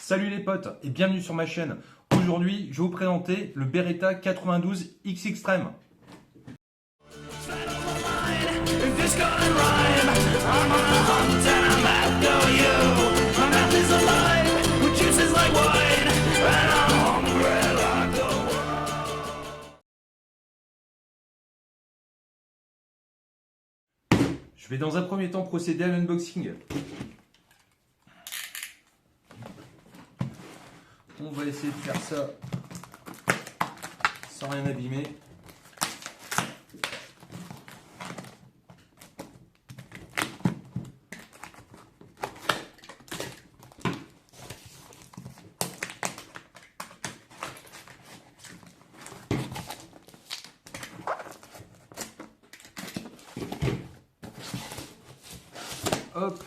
Salut les potes et bienvenue sur ma chaîne. Aujourd'hui, je vais vous présenter le Beretta 92X Extreme. Je vais dans un premier temps procéder à l'unboxing. On va essayer de faire ça sans rien abîmer. Hop.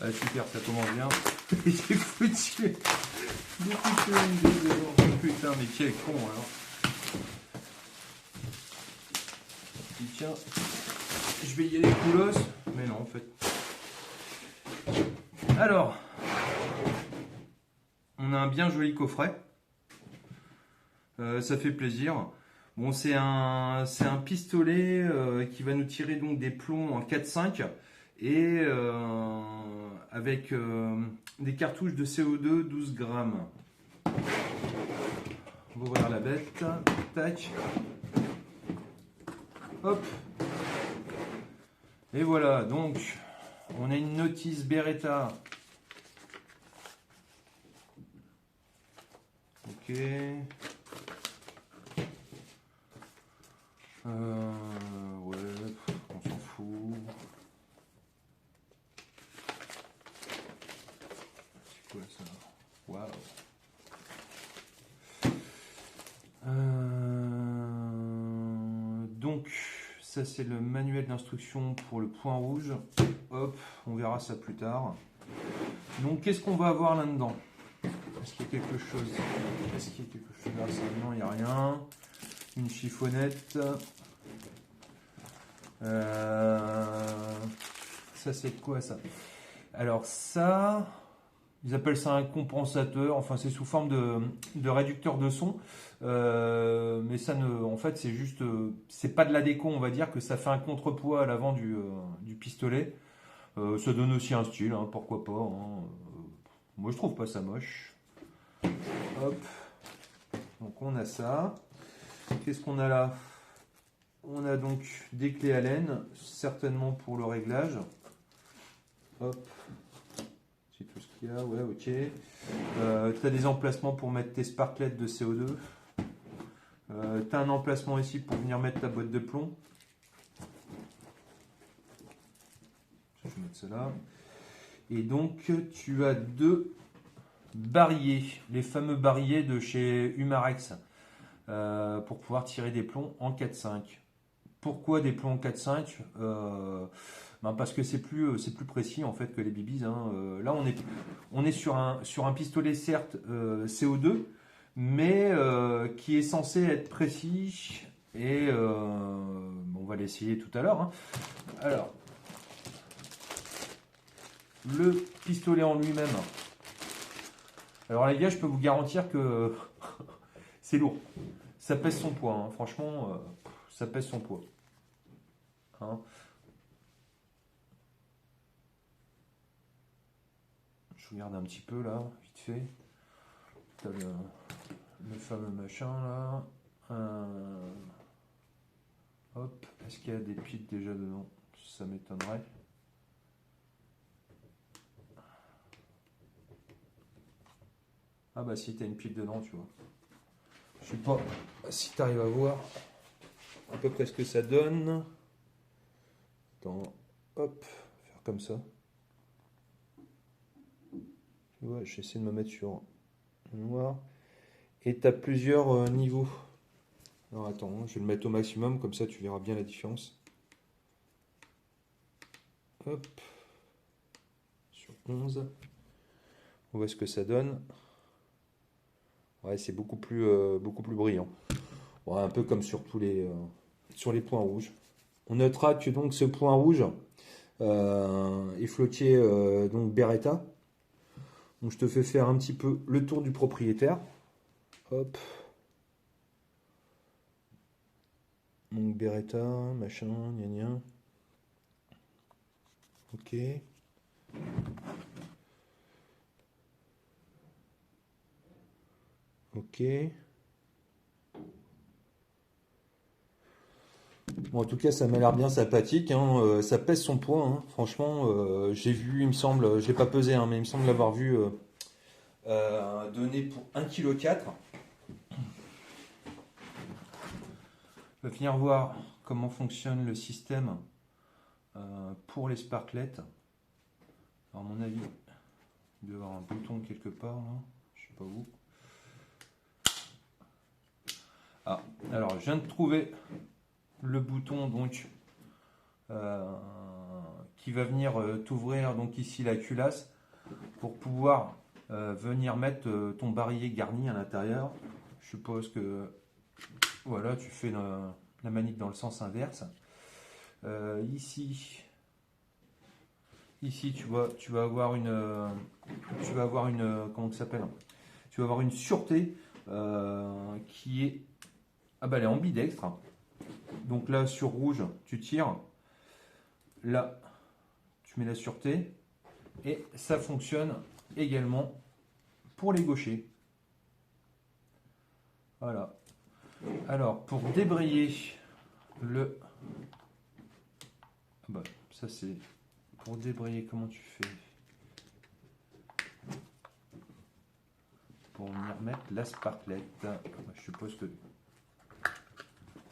Ah, super, ça commence bien. J'ai foutu une deuxième. Putain, mais quel con alors. Tiens, je vais y aller coolos, mais non en fait. Alors, on a un bien joli coffret. Ça fait plaisir. Bon, c'est un pistolet qui va nous tirer donc des plombs en 4,5 et avec des cartouches de CO2 12 grammes. On va ouvrir la bête. Tac. Hop. Et voilà, donc on a une notice Beretta. Ok. Ouais, on s'en fout. C'est quoi ça? Waouh. Donc, ça c'est le manuel d'instruction pour le point rouge. Hop, on verra ça plus tard. Donc, qu'est-ce qu'on va avoir là-dedans? Est-ce qu'il y a quelque chose? Est-ce qu'il y a quelque chose là? Non, il n'y a rien. Une chiffonnette. Ça c'est quoi ça? Alors ça, ils appellent ça un compensateur, enfin c'est sous forme de réducteur de son, mais ça ne, en fait c'est juste, c'est pas de la déco, on va dire que ça fait un contrepoids à l'avant du pistolet. Ça donne aussi un style, hein, pourquoi pas, hein. Moi je trouve pas ça moche. Hop, donc on a ça. Qu'est-ce qu'on a là? On a donc des clés Allen, certainement pour le réglage. Hop, c'est tout ce qu'il y a, ouais, ok. Tu as des emplacements pour mettre tes sparklets de CO2. Tu as un emplacement ici pour venir mettre ta boîte de plomb. Je vais mettre cela. Et donc, tu as deux barillet, les fameux barillet de chez Humarex, pour pouvoir tirer des plombs en 4,5. Pourquoi des plombs en 4,5? Parce que c'est plus précis en fait que les bibis, hein. Là on est sur un pistolet certes CO2, mais qui est censé être précis et on va l'essayer tout à l'heure, hein. Alors, le pistolet en lui-même. Alors les gars, je peux vous garantir que c'est lourd. Ça pèse son poids, hein. Franchement, ça pèse son poids. Hein. Je regarde un petit peu là, vite fait. T'as le fameux machin là. Hop, est-ce qu'il y a des piles déjà dedans? Ça m'étonnerait. Ah bah si, t'as une pile dedans, tu vois. Je sais pas si tu arrives à voir à peu près ce que ça donne. Attends, hop, faire comme ça. Tu vois, j'essaie de me mettre sur le noir. Et tu as plusieurs niveaux. Alors attends, je vais le mettre au maximum, comme ça tu verras bien la différence. hop, sur 11. On voit ce que ça donne. Ouais, c'est beaucoup plus brillant. Ouais, un peu comme sur tous sur les points rouges. On notera que donc ce point rouge est floqué donc Beretta. Donc je te fais faire un petit peu le tour du propriétaire. Hop. Donc Beretta, machin, gna gna. Ok. Ok. Bon, en tout cas, ça m'a l'air bien sympathique, hein. Ça pèse son poids, hein. Franchement, j'ai vu, il me semble, je l'ai pas pesé, hein, mais il me semble l'avoir vu donné pour 1,4 kg. On va venir voir comment fonctionne le système pour les sparklets. Alors, à mon avis, il doit y avoir un bouton quelque part, là. Je sais pas où. Ah, alors je viens de trouver le bouton donc qui va venir t'ouvrir donc ici la culasse pour pouvoir venir mettre ton barillet garni à l'intérieur. Je suppose que voilà, tu fais la manip dans le sens inverse. Ici tu vas avoir une comment ça s'appelle, tu vas avoir une sûreté qui est elle est ambidextre. Donc là sur rouge tu tires, là tu mets la sûreté et ça fonctionne également pour les gauchers. Voilà. Alors pour débrayer le ça c'est pour débrayer, comment tu fais pour venir mettre la sparklette. Je suppose que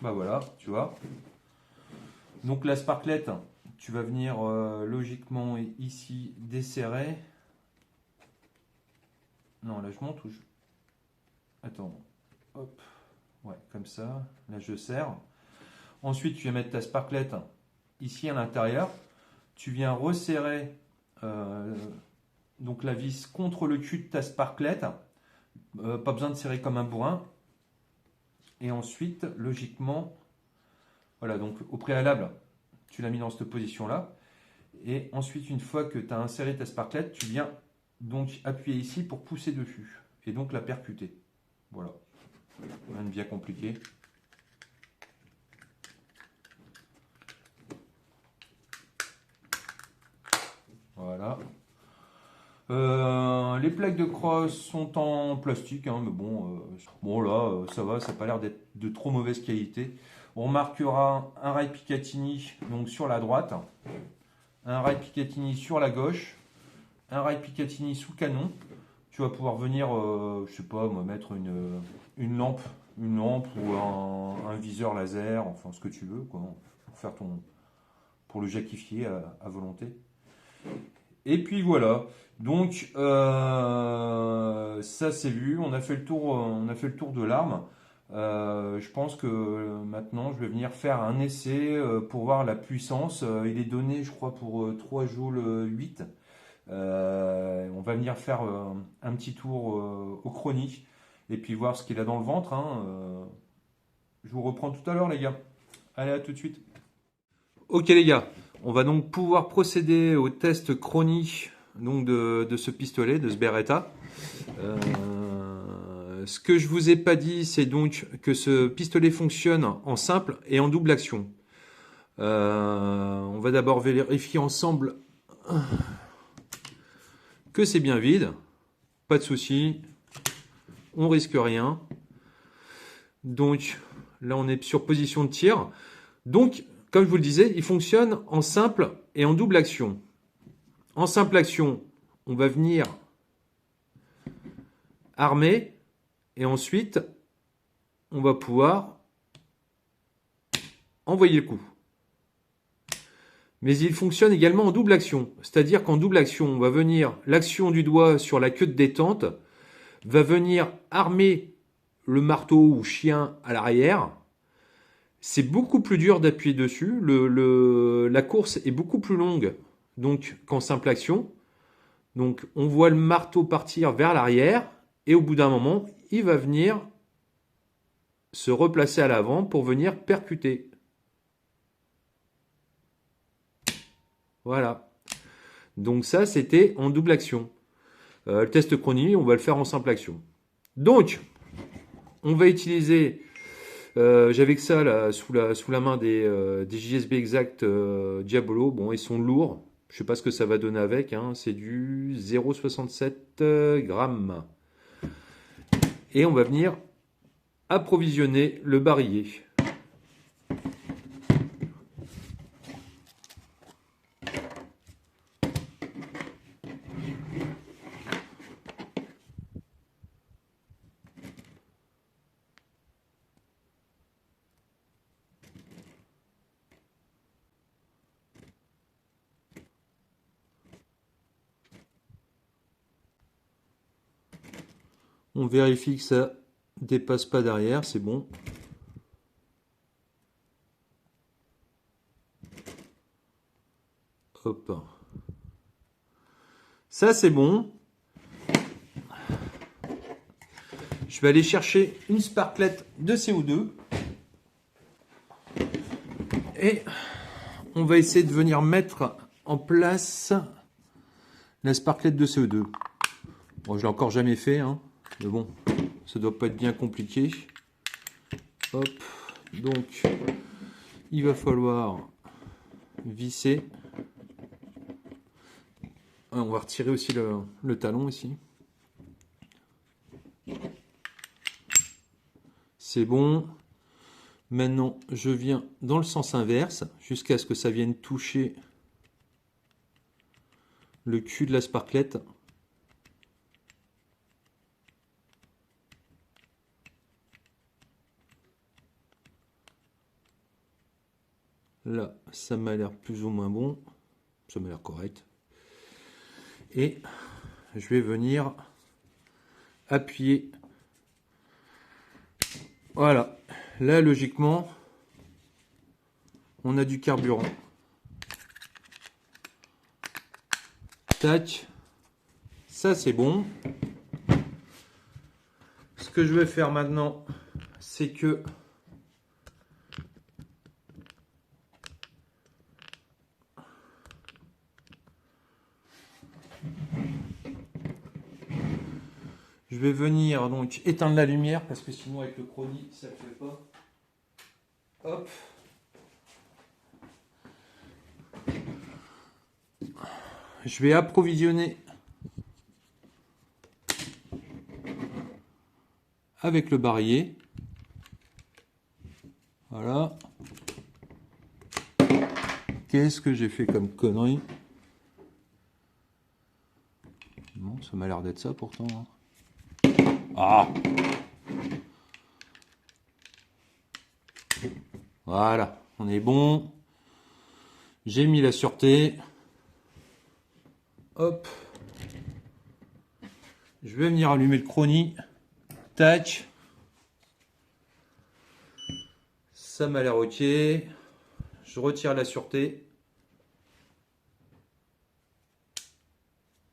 voilà, tu vois. Donc la sparklette, tu vas venir logiquement ici desserrer. Non, là je monte ou je... Attends, hop, ouais, comme ça. Là je serre. Ensuite, tu vas mettre ta sparklette ici à l'intérieur. Tu viens resserrer donc la vis contre le cul de ta sparklette. Pas besoin de serrer comme un bourrin. Et ensuite, logiquement, voilà, donc au préalable, tu l'as mis dans cette position-là. Et ensuite, une fois que tu as inséré ta sparklette, tu viens donc appuyer ici pour pousser dessus. Et donc la percuter. Voilà. Rien de bien compliqué. Voilà. Les plaques de crosse sont en plastique, hein, mais bon là, ça va, ça n'a pas l'air d'être de trop mauvaise qualité. On remarquera un rail Picatinny donc sur la droite, un rail Picatinny sur la gauche, un rail Picatinny sous canon. Tu vas pouvoir venir, je sais pas, moi, mettre une lampe ou un viseur laser, enfin ce que tu veux, quoi, pour faire pour le jacquifier à volonté. Et puis voilà, donc ça c'est vu, on a fait le tour de l'arme. Je pense que maintenant je vais venir faire un essai pour voir la puissance. Il est donné je crois pour 3 joules 8. On va venir faire un petit tour au chronique et puis voir ce qu'il a dans le ventre, hein. Je vous reprends tout à l'heure les gars. Allez, à tout de suite. Ok les gars, on va donc pouvoir procéder au test chronique donc de ce pistolet, de ce Beretta. Ce que je vous ai pas dit, c'est donc que ce pistolet fonctionne en simple et en double action. On va d'abord vérifier ensemble que c'est bien vide. Pas de souci, on risque rien. Donc là, on est sur position de tir. Donc, comme je vous le disais, il fonctionne en simple et en double action. En simple action, on va venir armer et ensuite, on va pouvoir envoyer le coup. Mais il fonctionne également en double action. C'est-à-dire qu'en double action, on va venir, l'action du doigt sur la queue de détente va venir armer le marteau ou chien à l'arrière. C'est beaucoup plus dur d'appuyer dessus. La course est beaucoup plus longue donc qu'en simple action. Donc on voit le marteau partir vers l'arrière et au bout d'un moment, il va venir se replacer à l'avant pour venir percuter. Voilà. Donc ça, c'était en double action. Le test chronie, on va le faire en simple action. Donc, on va utiliser, j'avais que ça là, sous la main des JSB Exact Diabolo. Bon, ils sont lourds. Je sais pas ce que ça va donner avec. Hein. C'est du 0,67 grammes. Et on va venir approvisionner le barillet. On vérifie que ça dépasse pas derrière, c'est bon. Hop. Ça c'est bon. Je vais aller chercher une sparklette de CO2. Et on va essayer de venir mettre en place la sparklette de CO2. Bon, je l'ai encore jamais fait, hein. Mais bon, ça doit pas être bien compliqué. Hop, donc il va falloir visser. On va retirer aussi le talon ici. C'est bon. Maintenant, je viens dans le sens inverse jusqu'à ce que ça vienne toucher le cul de la sparklette. Là, ça m'a l'air plus ou moins bon. Ça m'a l'air correct. Et je vais venir appuyer. Voilà. Là, logiquement, on a du carburant. Tac. Ça, c'est bon. Ce que je vais faire maintenant, c'est que je vais venir donc éteindre la lumière parce que sinon avec le chronie ça ne le fait pas. Hop. Je vais approvisionner avec le barillet. Voilà. Qu'est-ce que j'ai fait comme connerie? Non, ça m'a l'air d'être ça pourtant. Hein. Ah! Voilà, on est bon. J'ai mis la sûreté. Hop. Je vais venir allumer le chronie. Tac. Ça m'a l'air ok. Je retire la sûreté.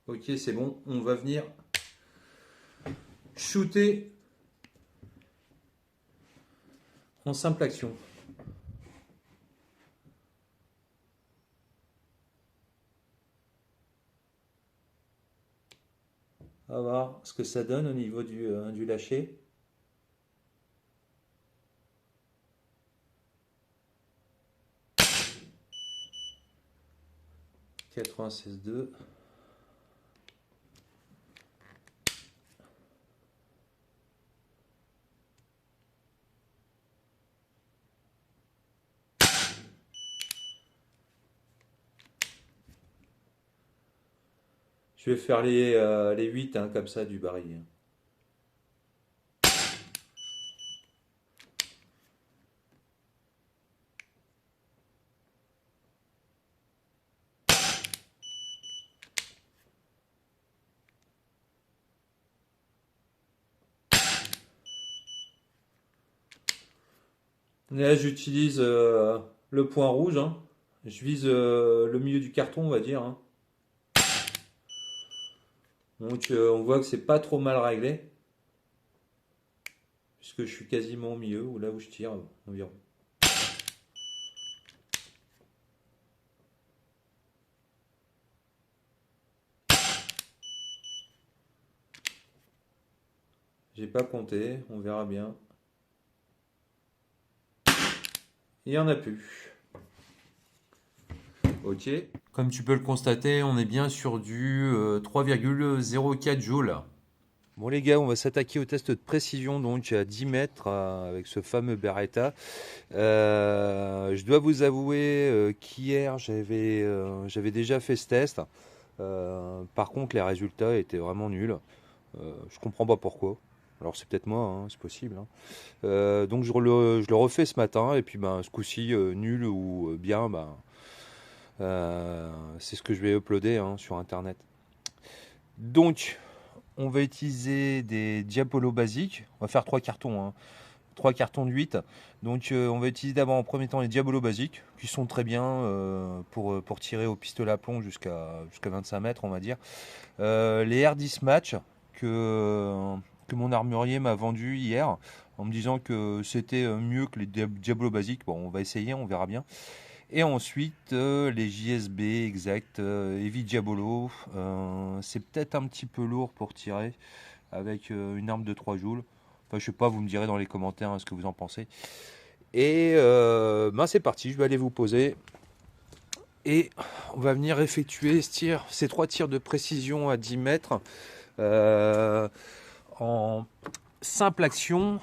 Ok, c'est bon. On va venir shooter en simple action. On va voir ce que ça donne au niveau du lâcher. « 96,2 ». Je vais faire les 8 hein, comme ça du barillet. Là, j'utilise le point rouge. Hein. Je vise le milieu du carton, on va dire, hein. Donc on voit que c'est pas trop mal réglé, puisque je suis quasiment au milieu, ou là où je tire environ. J'ai pas compté, on verra bien. Il n'y en a plus. Ok. Comme tu peux le constater, on est bien sur du 3,04 joules. Bon les gars, on va s'attaquer au test de précision donc à 10 mètres avec ce fameux Beretta. Je dois vous avouer qu'hier j'avais déjà fait ce test. Par contre les résultats étaient vraiment nuls. Je comprends pas pourquoi. Alors c'est peut-être moi, hein, c'est possible, hein. Donc je le refais ce matin et puis ben, ce coup-ci nul ou bien, ben, c'est ce que je vais uploader hein, sur internet. Donc on va utiliser des diabolos basiques. On va faire 3 cartons, hein. 3 cartons de 8. Donc on va utiliser d'abord en premier temps les diabolos basiques, qui sont très bien pour tirer au pistolet à plomb jusqu'à 25 mètres, on va dire. Les R10 Match que mon armurier m'a vendu hier en me disant que c'était mieux que les Diablo basiques. Bon, on va essayer, on verra bien. Et ensuite, les JSB exact, Heavy Diabolo. C'est peut-être un petit peu lourd pour tirer avec une arme de 3 joules. Enfin, je sais pas, vous me direz dans les commentaires hein, ce que vous en pensez. Et ben c'est parti, je vais aller vous poser. Et on va venir effectuer ces 3 tirs de précision à 10 mètres en simple action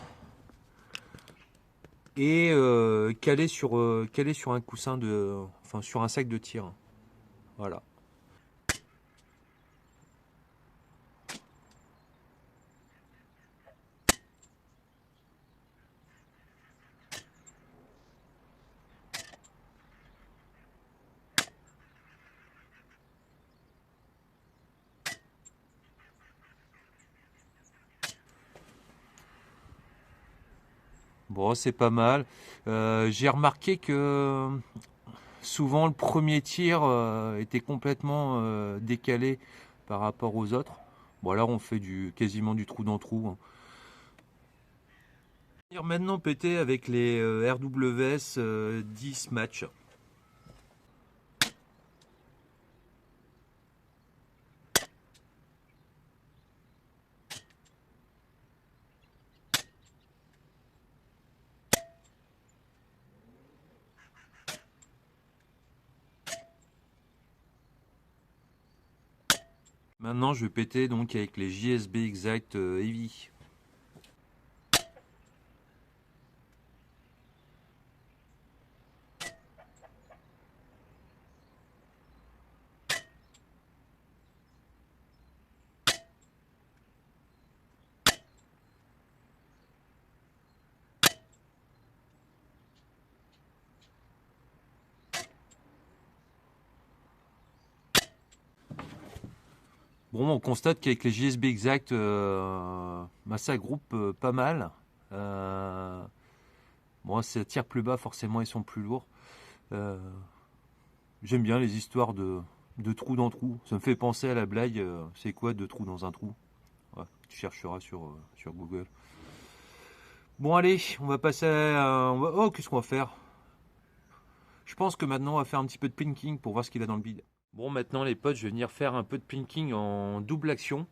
et calé sur un coussin enfin sur un sac de tir. Voilà. Bon, c'est pas mal. J'ai remarqué que souvent le premier tir était complètement décalé par rapport aux autres. Bon, là on fait quasiment du trou dans trou, hein. On va maintenant péter avec les RWS 10 match. Maintenant je vais péter donc avec les JSB exact Heavy. Bon, on constate qu'avec les JSB exact, bah, ça groupe pas mal. Bon, ça tire plus bas, forcément, ils sont plus lourds. Euh, J'aime bien les histoires de trou dans trou. Ça me fait penser à la blague c'est quoi deux trous dans un trou? Ouais, tu chercheras sur Google. Bon, allez, on va passer à. Oh, qu'est-ce qu'on va faire? Je pense que maintenant, on va faire un petit peu de pinking pour voir ce qu'il a dans le bide. Bon, maintenant, les potes, je vais venir faire un peu de pinking en double action.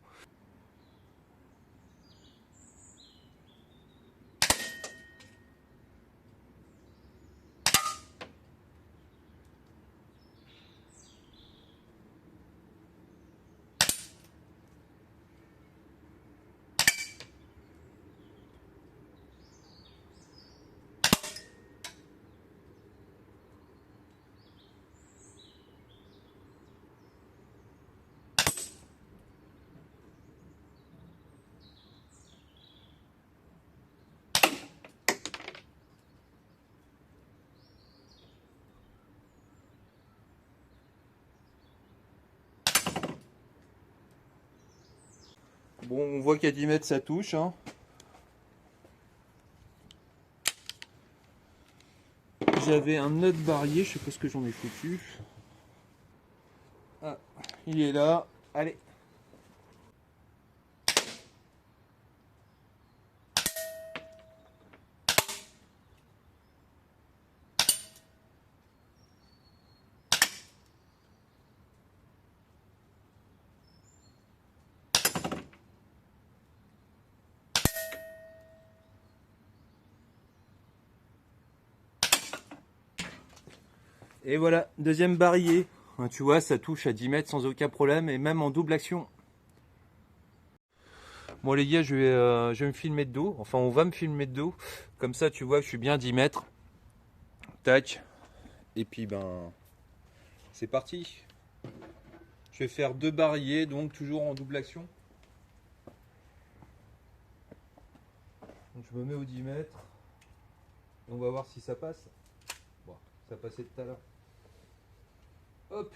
Bon, on voit qu'à 10 mètres, ça touche, hein. j'avais un autre barillet, je sais pas ce que j'en ai foutu. Ah, il est là. Allez. Et voilà, deuxième barillet. Tu vois, ça touche à 10 mètres sans aucun problème, et même en double action. Bon les gars, je vais me filmer de dos. Enfin, on va me filmer de dos. Comme ça, tu vois que je suis bien à 10 mètres. Tac. Et puis, ben, c'est parti. Je vais faire 2 barillet, donc toujours en double action. Donc je me mets au 10 mètres. Et on va voir si ça passe. Bon, ça passait tout à l'heure. Hop.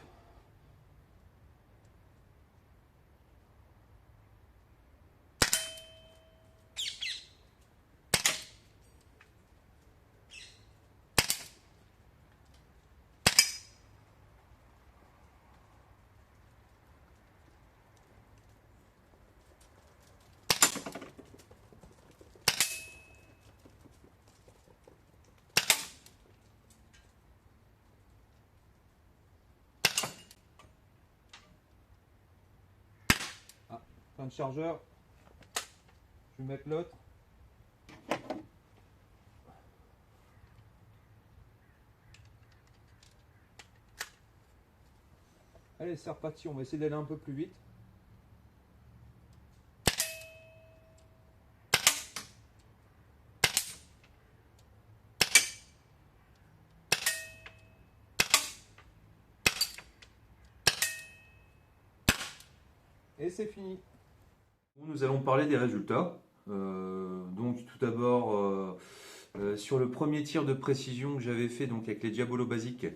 Ah, fin de chargeur. Je vais mettre l'autre. Allez, c'est reparti, on va essayer d'aller un peu plus vite. Et c'est fini. Nous allons parler des résultats. Donc tout d'abord, sur le premier tir de précision que j'avais fait donc avec les Diabolo basiques,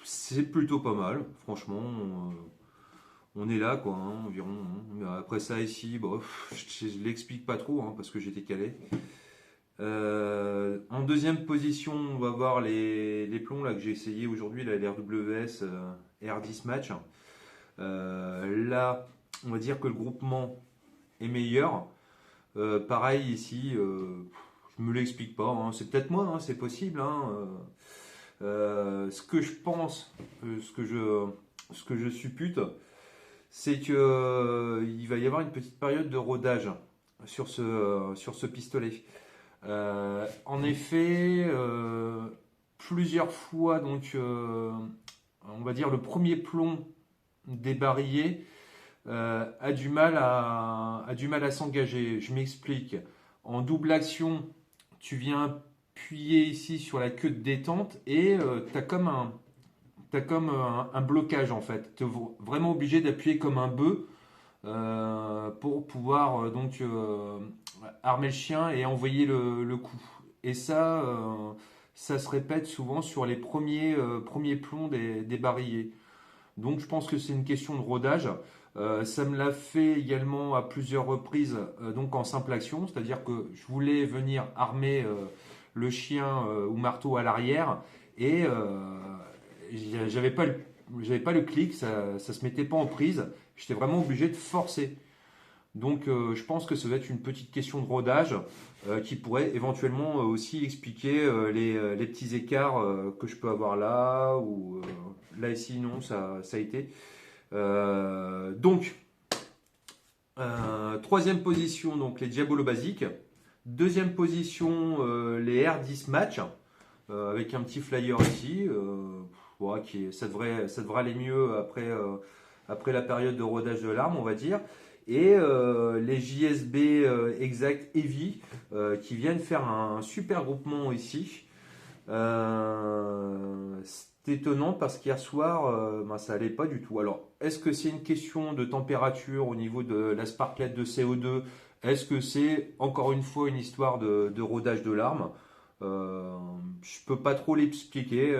c'est plutôt pas mal, franchement. On est là, quoi, hein, environ. Hein. Mais après ça, ici, bon, je ne l'explique pas trop, hein, parce que j'étais calé. En deuxième position, on va voir les plombs là, que j'ai essayé aujourd'hui, les RWS R10 Match. Là, on va dire que le groupement est meilleur. Pareil ici, je me l'explique pas, hein. C'est peut-être moi, hein, c'est possible. Hein. Ce que je pense, ce que je suppute, c'est que il va y avoir une petite période de rodage sur ce pistolet. En effet, plusieurs fois, donc, on va dire le premier plomb des barillet a du mal à s'engager. Je m'explique. En double action, tu viens appuyer ici sur la queue de détente et tu as comme un blocage en fait. Tu es vraiment obligé d'appuyer comme un bœuf pour pouvoir armer le chien et envoyer le coup. Et ça se répète souvent sur les premiers plombs des barillet. Donc je pense que c'est une question de rodage. Ça me l'a fait également à plusieurs reprises donc en simple action, c'est-à-dire que je voulais venir armer le chien ou marteau à l'arrière et j'avais pas le clic, ça se mettait pas en prise, j'étais vraiment obligé de forcer. Donc je pense que ça va être une petite question de rodage qui pourrait éventuellement aussi expliquer les petits écarts que je peux avoir là ou là ici non ça a été. Troisième position donc les Diabolo basiques. Deuxième position les R10 Match avec un petit flyer ici. Ouais, ça devrait aller mieux après la période de rodage de l'arme on va dire. Et les JSB Exact Heavy qui viennent faire un super groupement ici. C'est étonnant parce qu'hier soir, ça allait pas du tout. Alors, est-ce que c'est une question de température au niveau de la sparklette de CO2? Est-ce que c'est encore une fois une histoire de rodage de l'arme? Je peux pas trop l'expliquer.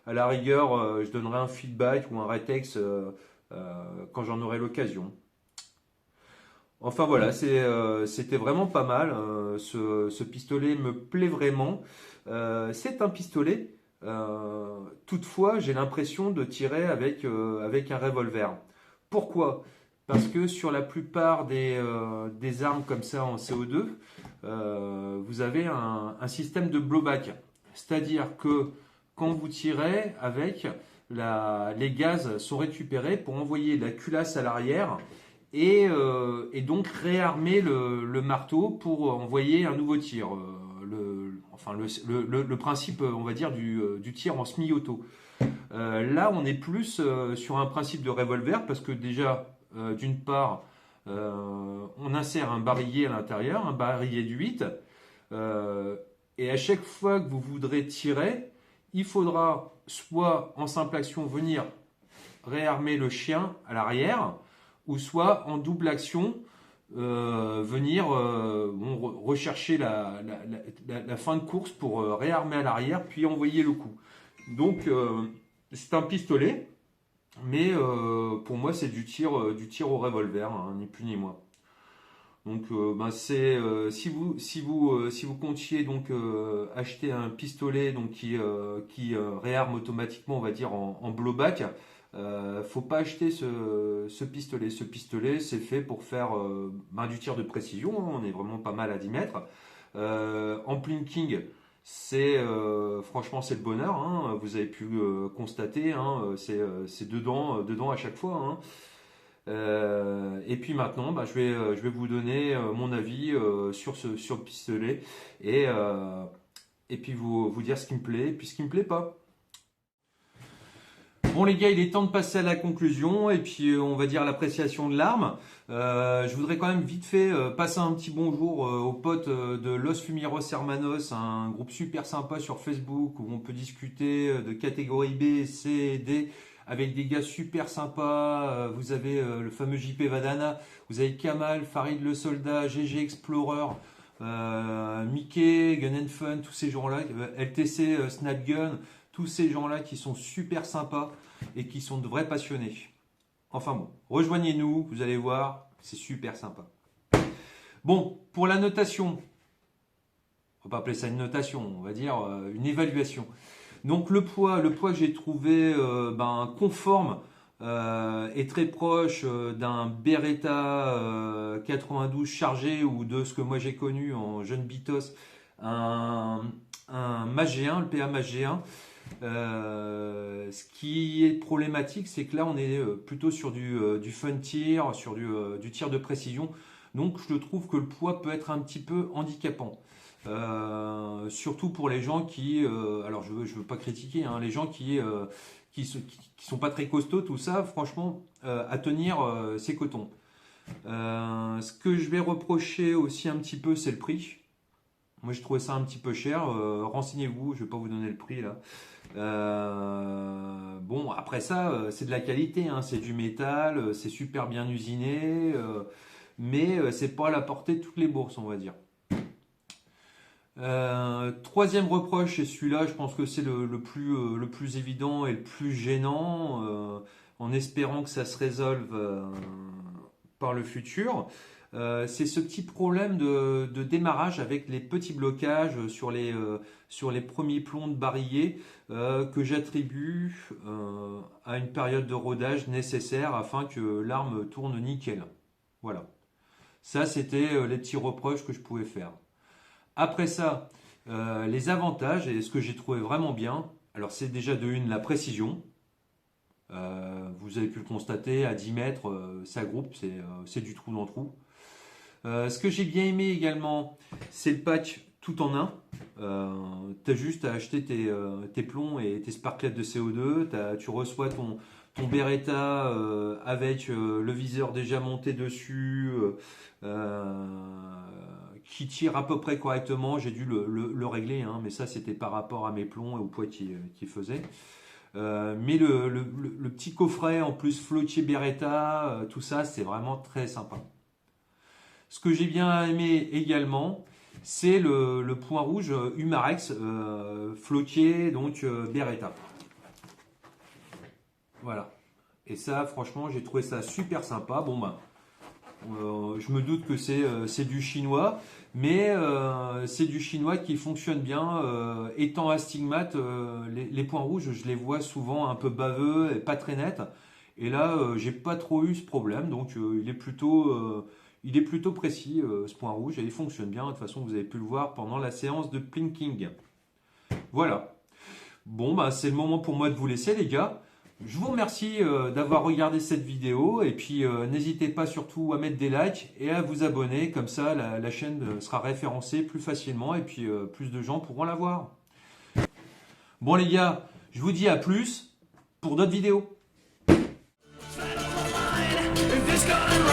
À la rigueur, je donnerai un feedback ou un rétex quand j'en aurai l'occasion. Enfin voilà, c'était vraiment pas mal. Ce pistolet me plaît vraiment. C'est un pistolet. Toutefois, j'ai l'impression de tirer avec un revolver. Pourquoi? Parce que sur la plupart des armes comme ça en CO2, vous avez un système de blowback. C'est-à-dire que quand vous tirez avec, les gaz sont récupérés pour envoyer la culasse à l'arrière et donc réarmer le marteau pour envoyer un nouveau tir. Enfin, le principe, on va dire, du tir en semi-auto. Là, on est plus sur un principe de revolver parce que déjà, d'une part, on insère un barillet à l'intérieur, un barillet de 8, et à chaque fois que vous voudrez tirer, il faudra soit en simple action venir réarmer le chien à l'arrière, ou soit en double action venir rechercher la fin de course pour réarmer à l'arrière, puis envoyer le coup. Donc c'est un pistolet, mais pour moi c'est du tir au revolver, hein, ni plus ni moins. Donc si vous comptiez donc acheter un pistolet donc qui réarme automatiquement, on va dire en blowback, faut pas acheter ce pistolet. Ce pistolet, c'est fait pour faire du tir de précision, hein, on est vraiment pas mal à 10 mètres. En plinking, franchement c'est le bonheur, hein, vous avez pu constater, hein, c'est dedans à chaque fois, hein. Et puis maintenant, je vais vous donner mon avis sur le pistolet et puis vous dire ce qui me plaît et puis ce qui me plaît pas. Bon les gars, il est temps de passer à la conclusion et puis on va dire l'appréciation de l'arme. Je voudrais quand même vite fait passer un petit bonjour aux potes de Los Fumiros Hermanos, un groupe super sympa sur Facebook où on peut discuter de catégorie B, C, D avec des gars super sympas. Vous avez le fameux JP Vadana, vous avez Kamal, Farid le soldat, GG Explorer, Mickey, Gun and Fun, tous ces gens-là, LTC Snapgun, tous ces gens-là qui sont super sympas et qui sont de vrais passionnés. Enfin bon, rejoignez-nous, vous allez voir, c'est super sympa. Bon, pour la notation, on va pas appeler ça une notation, on va dire une évaluation. Donc le poids que j'ai trouvé conforme et très proche d'un Beretta 92 chargé ou de ce que moi j'ai connu en jeune Bitos, un Mach G1, le PA Mach G1. Ce qui est problématique, c'est que là on est plutôt sur du fun tir, sur du tir de précision. Donc je trouve que le poids peut être un petit peu handicapant. Surtout pour les gens qui, alors je veux pas critiquer, hein, les gens qui sont pas très costauds, tout ça, franchement, à tenir, c'est coton. Ce que je vais reprocher aussi un petit peu, c'est le prix. Moi, je trouvais ça un petit peu cher. Renseignez-vous, je vais pas vous donner le prix là. Bon, après ça, c'est de la qualité, hein, c'est du métal, c'est super bien usiné, mais c'est pas à la portée de toutes les bourses, on va dire. Troisième reproche, et celui-là, je pense que c'est le plus évident et le plus gênant, en espérant que ça se résolve par le futur. C'est ce petit problème de démarrage avec les petits blocages sur les premiers plombs de barillet que j'attribue à une période de rodage nécessaire afin que l'arme tourne nickel. Voilà. Ça, c'était les petits reproches que je pouvais faire. Après ça, les avantages, et ce que j'ai trouvé vraiment bien, alors c'est déjà de une la précision. Vous avez pu le constater, à 10 mètres, ça groupe, c'est du trou dans trou. Ce que j'ai bien aimé également, c'est le patch tout en un. Tu as juste à acheter tes plombs et tes sparklets de CO2. Tu reçois ton Beretta avec le viseur déjà monté dessus, qui tire à peu près correctement. J'ai dû le régler, hein, mais ça c'était par rapport à mes plombs et au poids qu'il faisait. Mais le petit coffret en plus flottille Beretta, tout ça c'est vraiment très sympa. Ce que j'ai bien aimé également, c'est le point rouge Humarex floqué donc Beretta. Voilà. Et ça, franchement, j'ai trouvé ça super sympa. Bon ben, Je me doute que c'est du chinois, mais c'est du chinois qui fonctionne bien. Étant astigmate, les points rouges, je les vois souvent un peu baveux et pas très nets. Et là, j'ai pas trop eu ce problème, donc il est plutôt précis ce point rouge et il fonctionne bien. De toute façon, vous avez pu le voir pendant la séance de plinking. Voilà. Bon, bah, c'est le moment pour moi de vous laisser, les gars. Je vous remercie d'avoir regardé cette vidéo et puis n'hésitez pas surtout à mettre des likes et à vous abonner, comme ça la chaîne sera référencée plus facilement et puis plus de gens pourront la voir. Bon les gars, je vous dis à plus pour d'autres vidéos. If it's gonna